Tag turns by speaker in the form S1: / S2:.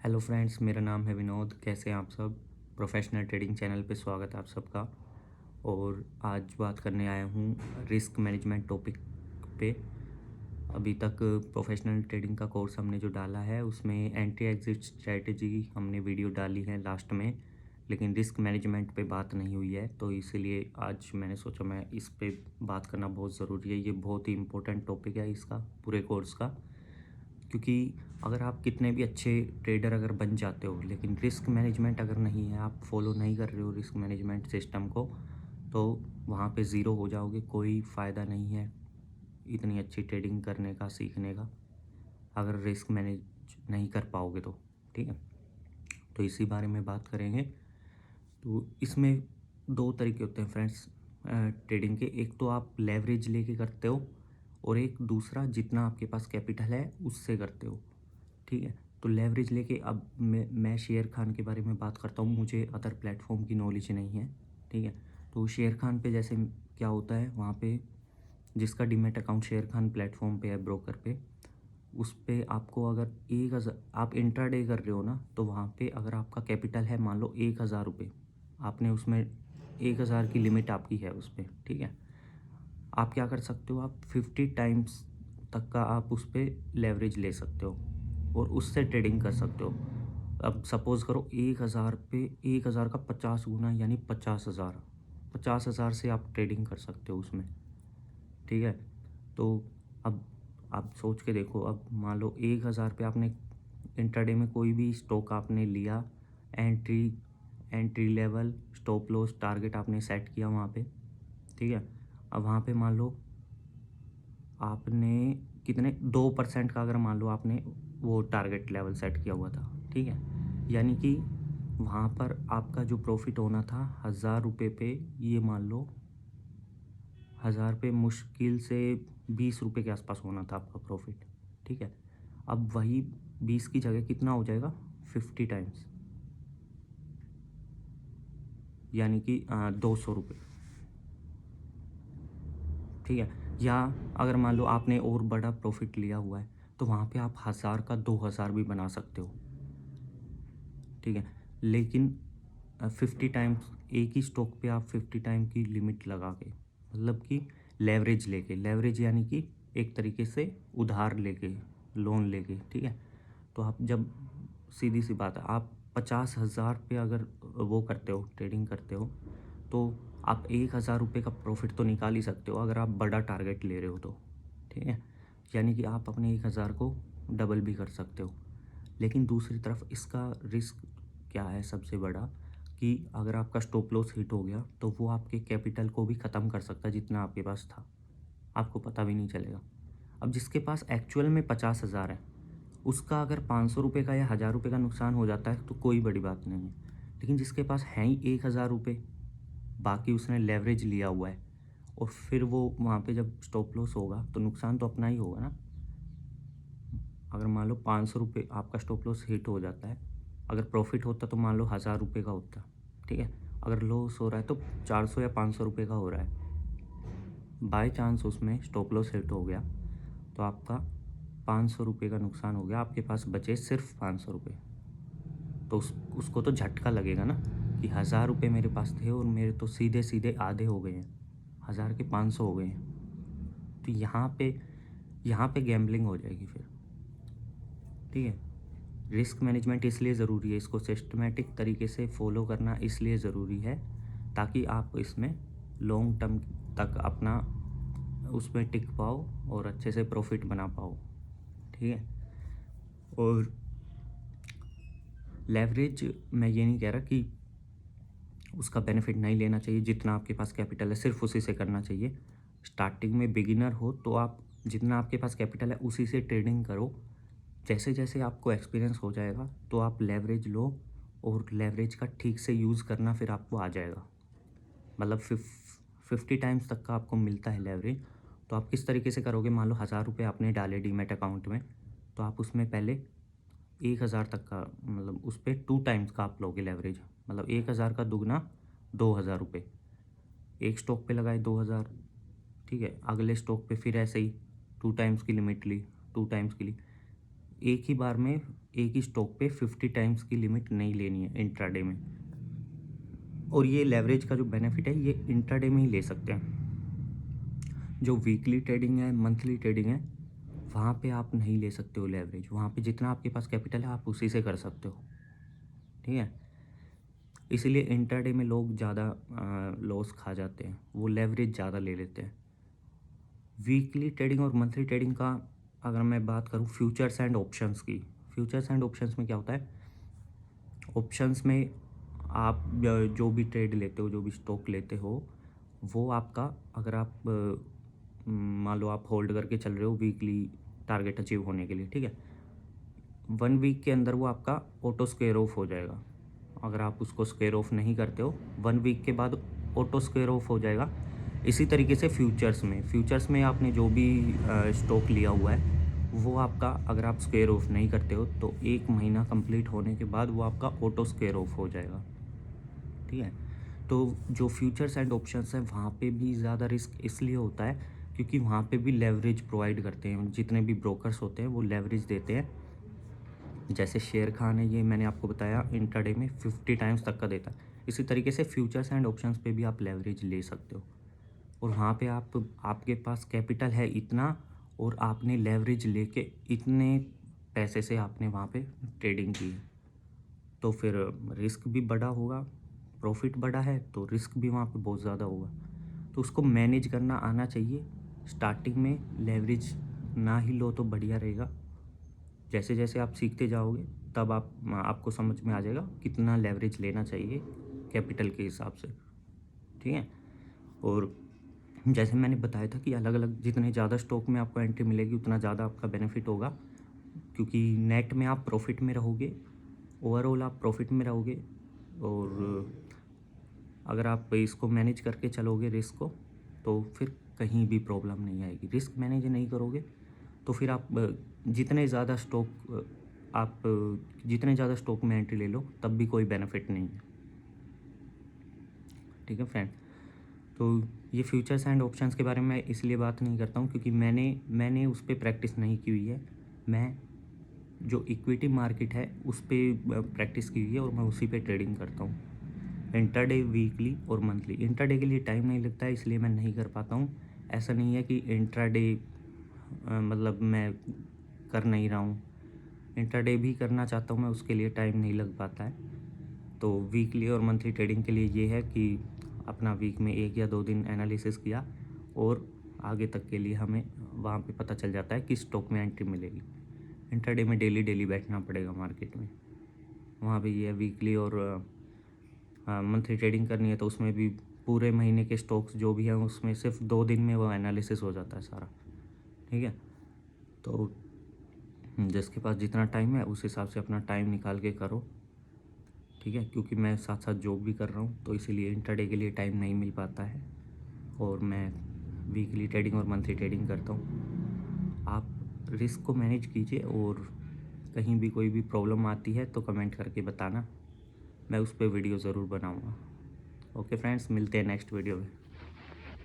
S1: Hello friends, मेरा नाम है विनोद। कैसे हैं आप सब? प्रोफेशनल ट्रेडिंग चैनल पे स्वागत है आप सबका। और आज बात करने आया हूँ रिस्क मैनेजमेंट टॉपिक पे। अभी तक प्रोफेशनल ट्रेडिंग का कोर्स हमने जो डाला है उसमें एंट्री एग्जिट स्ट्रेटजी हमने वीडियो डाली है लास्ट में, लेकिन रिस्क मैनेजमेंट पे बात नहीं हुई है। तो इसीलिए आज मैंने सोचा मैं इस पे बात करना बहुत ज़रूरी है। ये बहुत ही इम्पोर्टेंट टॉपिक है इसका, पूरे कोर्स का। क्योंकि अगर आप कितने भी अच्छे ट्रेडर अगर बन जाते हो, लेकिन रिस्क मैनेजमेंट अगर नहीं है, आप फॉलो नहीं कर रहे हो रिस्क मैनेजमेंट सिस्टम को, तो वहाँ पे ज़ीरो हो जाओगे। कोई फ़ायदा नहीं है इतनी अच्छी ट्रेडिंग करने का, सीखने का, अगर रिस्क मैनेज नहीं कर पाओगे तो। ठीक है, तो इसी बारे में बात करेंगे। तो इसमें दो तरीके होते हैं फ्रेंड्स ट्रेडिंग के। एक तो आप लेवरेज लेके करते हो, और एक दूसरा जितना आपके पास कैपिटल है उससे करते हो। ठीक है, तो लेवरेज लेके अब मैं शेर खान के बारे में बात करता हूँ। मुझे अदर प्लेटफॉर्म की नॉलेज नहीं है। ठीक है, तो शेर खान पे जैसे क्या होता है, वहाँ पे जिसका डीमैट अकाउंट शेर खान प्लेटफॉर्म पे है, ब्रोकर पे, उस पे आपको अगर 1,000 आप इंट्राडे कर रहे हो ना, तो वहाँ पे अगर आपका कैपिटल है मान लो 1,000 रुपये, आपने उसमें 1,000 की लिमिट आपकी है उस पर। ठीक है, आप क्या कर सकते हो, आप 50 टाइम्स तक का आप उस पर लेवरेज ले सकते हो और उससे ट्रेडिंग कर सकते हो। अब सपोज़ करो 1,000 पे 1,000 का 50 गुना यानी 50,000। 50,000 से आप ट्रेडिंग कर सकते हो उसमें। ठीक है, तो अब आप सोच के देखो, अब मान लो 1,000 पे आपने इंट्राडे में कोई भी स्टॉक आपने लिया, entry entry level, stop loss, target आपने सेट किया वहाँ पे। ठीक है, अब वहाँ पे मान लो आपने कितने 2% का, अगर मान लो आपने वो टारगेट लेवल सेट किया हुआ था। ठीक है, यानी कि वहाँ पर आपका जो प्रॉफिट होना था 1,000 रुपये पे, ये मान लो 1,000 पे मुश्किल से 20 रुपये के आसपास होना था आपका प्रॉफिट। ठीक है, अब वही 20 की जगह कितना हो जाएगा, 50 टाइम्स, यानी कि 200 रुपये। ठीक है, या अगर मान लो आपने और बड़ा प्रॉफिट लिया हुआ है, तो वहाँ पे आप 1,000 का 2,000 भी बना सकते हो। ठीक है, लेकिन 50 टाइम्स एक ही स्टॉक पे आप 50 टाइम की लिमिट लगा के, मतलब कि लेवरेज लेके, लेवरेज यानी कि एक तरीके से उधार लेके, लोन लेके। ठीक है, तो आप जब, सीधी सी बात है, आप 50,000 पे अगर वो करते हो, ट्रेडिंग करते हो, तो आप 1,000 रुपये का प्रॉफिट तो निकाल ही सकते हो अगर आप बड़ा टारगेट ले रहे हो तो। ठीक है, यानी कि आप अपने 1,000 को डबल भी कर सकते हो। लेकिन दूसरी तरफ इसका रिस्क क्या है सबसे बड़ा, कि अगर आपका स्टॉप लॉस हिट हो गया तो वो आपके कैपिटल को भी ख़त्म कर सकता है जितना आपके पास था, आपको पता भी नहीं चलेगा। अब जिसके पास एक्चुअल में 50,000 है, उसका अगर 500 रुपये का या 1,000 रुपये का नुकसान हो जाता है तो कोई बड़ी बात नहीं है। लेकिन जिसके पास है ही 1,000 रुपये, बाकी उसने लेवरेज लिया हुआ है, और फिर वो वहाँ पे जब स्टॉप लॉस होगा तो नुकसान तो अपना ही होगा ना। अगर मान लो 500 रुपये आपका स्टॉप लॉस हिट हो जाता है, अगर प्रॉफिट होता तो मान लो 1,000 रुपये का होता। ठीक है, अगर लॉस हो रहा है तो 400 या 500 रुपये का हो रहा है, बाय चांस उसमें स्टॉप लॉस हिट हो गया तो आपका 500 रुपये का नुकसान हो गया, आपके पास बचे सिर्फ 500 रुपये। तो उसको तो झटका लगेगा ना, कि 1,000 रुपये मेरे पास थे और मेरे तो सीधे सीधे आधे हो गए हैं, 1,000 के 500 हो गए हैं। तो यहाँ पे गैम्बलिंग हो जाएगी फिर। ठीक है, रिस्क मैनेजमेंट इसलिए ज़रूरी है, इसको सिस्टमेटिक तरीके से फॉलो करना इसलिए ज़रूरी है ताकि आप इसमें लॉन्ग टर्म तक अपना उसमें टिक पाओ और अच्छे से प्रॉफिट बना पाओ। ठीक है, और लेवरेज मैं ये नहीं कह रहा कि उसका बेनिफिट नहीं लेना चाहिए, जितना आपके पास कैपिटल है सिर्फ उसी से करना चाहिए। स्टार्टिंग में बिगिनर हो तो आप जितना आपके पास कैपिटल है उसी से ट्रेडिंग करो। जैसे जैसे आपको एक्सपीरियंस हो जाएगा तो आप लेवरेज लो, और लेवरेज का ठीक से यूज़ करना फिर आपको आ जाएगा। मतलब 50 टाइम्स तक का आपको मिलता है लेवरेज। तो आप किस तरीके से करोगे, मान लो 1,000 रुपये आपने डाले डीमैट अकाउंट में, तो आप उसमें पहले 1,000 तक का, मतलब उस पर 2 टाइम्स का आप लोगे लेवरेज। मतलब 1,000 का दुगना 2,000 रुपये, एक स्टॉक पे लगाए 2,000। ठीक है, अगले स्टॉक पे फिर ऐसे ही 2 टाइम्स की लिमिट ली, 2 टाइम्स के लिए एक ही बार में एक ही स्टॉक पे 50 टाइम्स की लिमिट नहीं लेनी है इंट्राडे में। और ये लेवरेज का जो बेनिफिट है ये इंट्राडे में ही ले सकते हैं। जो वीकली ट्रेडिंग है, मंथली ट्रेडिंग है, वहाँ पे आप नहीं ले सकते हो लेवरेज। वहाँ पे जितना आपके पास कैपिटल है आप उसी से कर सकते हो, ठीक है। इसीलिए इंट्राडे में लोग ज़्यादा लॉस खा जाते हैं, वो लेवरेज ज़्यादा ले लेते हैं। वीकली ट्रेडिंग और मंथली ट्रेडिंग का अगर मैं बात करूँ फ्यूचर्स एंड ऑप्शंस की, फ्यूचर्स एंड ऑप्शंस में क्या होता है, ऑप्शंस में आप जो भी ट्रेड लेते हो, जो भी स्टॉक लेते हो, वो आपका अगर आप मान लो आप होल्ड करके चल रहे हो वीकली टारगेट अचीव होने के लिए, ठीक है, 1 वीक के अंदर वो आपका ऑटो स्क्वेयर ऑफ हो जाएगा। अगर आप उसको स्क्वेयर ऑफ नहीं करते हो 1 वीक के बाद ऑटो स्क्वेयर ऑफ हो जाएगा। इसी तरीके से फ्यूचर्स में आपने जो भी स्टॉक लिया हुआ है वो आपका अगर आप स्क्वेयर ऑफ नहीं करते हो तो 1 महीना कंप्लीट होने के बाद वो आपका ऑटो स्क्वेयर ऑफ हो जाएगा, ठीक है। तो जो फ्यूचर्स एंड ऑप्शंस हैं वहाँ पे भी ज़्यादा रिस्क इसलिए होता है क्योंकि वहाँ पे भी लेवरेज प्रोवाइड करते हैं, जितने भी ब्रोकर्स होते हैं वो लेवरेज देते हैं। जैसे शेर खान है, ये मैंने आपको बताया इंट्राडे में 50 टाइम्स तक का देता है। इसी तरीके से फ्यूचर्स एंड ऑप्शंस पे भी आप लेवरेज ले सकते हो और वहाँ पे आपके पास कैपिटल है इतना और आपने लेवरेज लेके इतने पैसे से आपने वहाँ पे ट्रेडिंग की है, तो फिर रिस्क भी बड़ा होगा। प्रॉफिट बड़ा है तो रिस्क भी वहाँ पे बहुत ज़्यादा होगा, तो उसको मैनेज करना आना चाहिए। स्टार्टिंग में लेवरेज ना ही लो तो बढ़िया रहेगा। जैसे जैसे आप सीखते जाओगे तब आपको समझ में आ जाएगा कितना लेवरेज लेना चाहिए कैपिटल के हिसाब से, ठीक है। और जैसे मैंने बताया था कि अलग अलग जितने ज़्यादा स्टॉक में आपको एंट्री मिलेगी उतना ज़्यादा आपका बेनिफिट होगा, क्योंकि नेट में आप प्रॉफिट में रहोगे, ओवरऑल आप प्रॉफिट में रहोगे। और अगर आप इसको मैनेज करके चलोगे रिस्क को तो फिर कहीं भी प्रॉब्लम नहीं आएगी। रिस्क मैनेज नहीं करोगे तो फिर आप जितने ज़्यादा स्टॉक में एंट्री ले लो तब भी कोई बेनिफिट नहीं है, ठीक है फ्रेंड। तो ये फ्यूचर्स एंड ऑप्शंस के बारे में इसलिए बात नहीं करता हूँ क्योंकि मैंने उस पर प्रैक्टिस नहीं की हुई है। मैं जो इक्विटी मार्केट है उस पर प्रैक्टिस की हुई है और मैं उसी पे ट्रेडिंग करता हूँ। इंट्राडे, वीकली और मंथली। इंट्राडे के लिए टाइम नहीं लगता है इसलिए मैं नहीं कर पाता हूँ। ऐसा नहीं है कि इंट्राडे मतलब मैं कर नहीं रहा हूँ, इंट्राडे भी करना चाहता हूँ मैं, उसके लिए टाइम नहीं लग पाता है। तो वीकली और मंथली ट्रेडिंग के लिए ये है कि अपना वीक में 1 या 2 दिन एनालिसिस किया और आगे तक के लिए हमें वहाँ पे पता चल जाता है कि स्टॉक में एंट्री मिलेगी। इंट्राडे में डेली बैठना पड़ेगा मार्केट में, वहाँ पे ये वीकली और मंथली ट्रेडिंग करनी है तो उसमें भी पूरे महीने के स्टॉक्स जो भी हैं उसमें सिर्फ 2 दिन में वो एनालिसिस हो जाता है सारा, ठीक है। तो जिसके पास जितना टाइम है उस हिसाब से अपना टाइम निकाल के करो, ठीक है। क्योंकि मैं साथ साथ जॉब भी कर रहा हूँ तो इसीलिए इंट्राडे के लिए टाइम नहीं मिल पाता है और मैं वीकली ट्रेडिंग और मंथली ट्रेडिंग करता हूँ। आप रिस्क को मैनेज कीजिए और कहीं भी कोई भी प्रॉब्लम आती है तो कमेंट करके बताना, मैं उस पर वीडियो ज़रूर बनाऊँगा। ओके फ्रेंड्स, मिलते हैं नेक्स्ट वीडियो में।